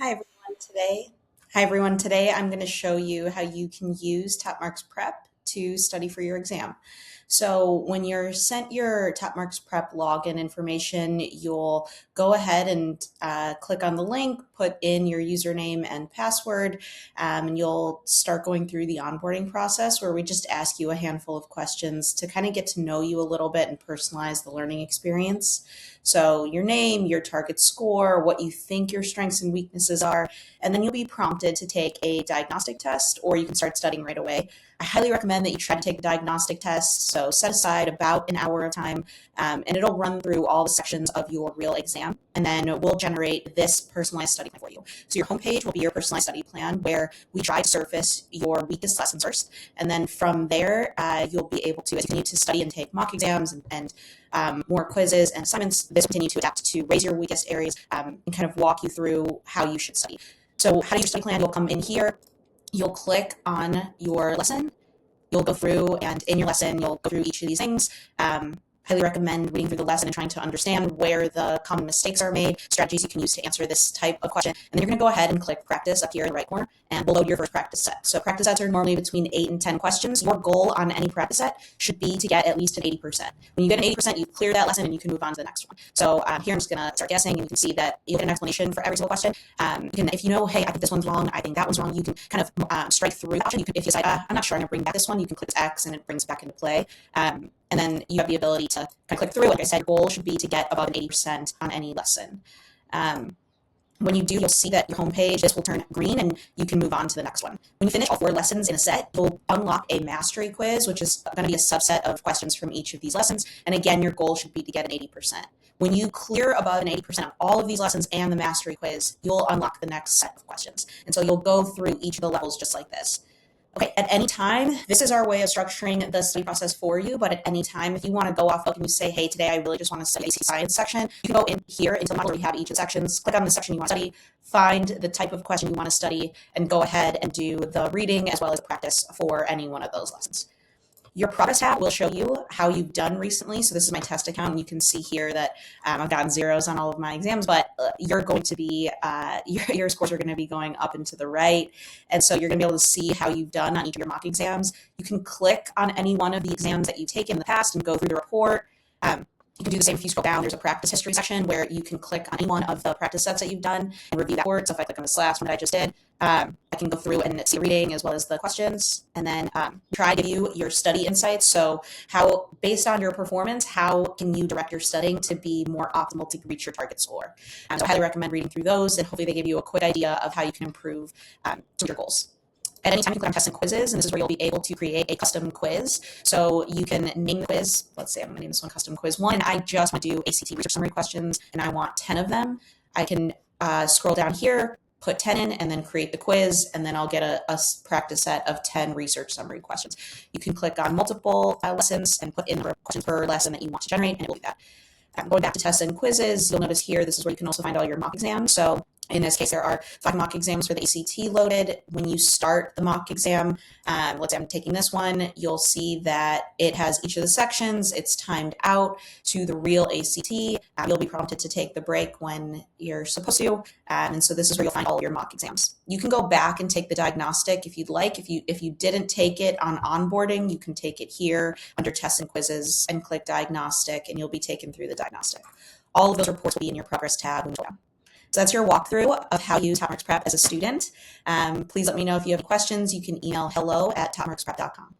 Hi everyone today. Hi everyone today. I'm going to show you how you can use TopMarks Prep to study for your exam. So when you're sent your TopMarks Prep login information, you'll go ahead and click on the link, put in your username and password, and you'll start going through the onboarding process where we just ask you a handful of questions to kind of get to know you a little bit and personalize the learning experience. So your name, your target score, what you think your strengths and weaknesses are, and then you'll be prompted to take a diagnostic test or you can start studying right away. I highly recommend that you try to take the diagnostic test. So set aside about an hour of time and it'll run through all the sections of your real exam. And then we'll generate this personalized study plan for you. So your homepage will be your personalized study plan where we try to surface your weakest lessons first. And then from there, you'll be able to, as you continue to study and take mock exams and more quizzes and assignments, this will continue to adapt to raise your weakest areas and kind of walk you through how you should study. So how do you study plan? You'll come in here, you'll click on your lesson, you'll go through, and in your lesson, you'll go through each of these things. Highly recommend reading through the lesson and trying to understand where the common mistakes are made, strategies you can use to answer this type of question. And then you're going to go ahead and click practice up here in the right corner and we'll load your first practice set. So practice sets are normally between 8 and 10 questions. Your goal on any practice set should be to get at least an 80%. When you get an 80%, you clear that lesson and you can move on to the next one. So here I'm just going to start guessing and you can see that you get an explanation for every single question. You can, if you know, hey, I think this one's wrong, I think that one's wrong, you can kind of strike through the option. You can, if you decide, I'm not sure, I'm going to bring back this one, you can click X and it brings it back into play. And then you have the ability to kind of click through. Like I said, your goal should be to get above an 80% on any lesson. When you do, you'll see that your homepage, this will turn green and you can move on to the next one. When you finish all 4 lessons in a set, you'll unlock a mastery quiz, which is going to be a subset of questions from each of these lessons. And again, your goal should be to get an 80%. When you clear above an 80% of all of these lessons and the mastery quiz, you'll unlock the next set of questions. And so you'll go through each of the levels just like this. Okay, at any time, this is our way of structuring the study process for you, but at any time, if you want to go off book and you say, hey, today I really just want to study the science section, you can go in here into the module where you have each of the sections, click on the section you want to study, find the type of question you want to study, and go ahead and do the reading as well as the practice for any one of those lessons. Your progress tab will show you how you've done recently. So this is my test account, and you can see here that I've gotten zeros on all of my exams, but you're going to be, your scores are going to be going up and to the right. And so you're going to be able to see how you've done on each of your mock exams. You can click on any one of the exams that you've taken in the past and go through the report. You can do the same if you scroll down. There's a practice history section where you can click on any one of the practice sets that you've done and review that report. So if I click on this last one that I just did, I can go through and see a reading as well as the questions and then try to give you your study insights. So how, based on your performance, how can you direct your studying to be more optimal to reach your target score? So I highly recommend reading through those and hopefully they give you a quick idea of how you can improve to your goals. At any time, you can click on tests and quizzes, and this is where you'll be able to create a custom quiz. So you can name the quiz. Let's say I'm going to name this one Custom Quiz 1, and I just want to do ACT research summary questions, and I want 10 of them. I can scroll down here, put 10 in, and then create the quiz, and then I'll get a practice set of 10 research summary questions. You can click on multiple lessons and put in the questions per lesson that you want to generate, and it will do that. Going back to tests and quizzes, you'll notice here, this is where you can also find all your mock exams. So in this case, there are 5 mock exams for the ACT loaded. When you start the mock exam, let's say I'm taking this one, you'll see that it has each of the sections. It's timed out to the real ACT. You'll be prompted to take the break when you're supposed to. And so this is where you'll find all your mock exams. You can go back and take the diagnostic if you'd like. If you didn't take it on onboarding, you can take it here under tests and quizzes and click diagnostic, and you'll be taken through the diagnostic. All of those reports will be in your progress tab when you go down. So that's your walkthrough of how to use TopMarks Prep as a student. Please let me know if you have questions. You can email hello@topmarksprep.com.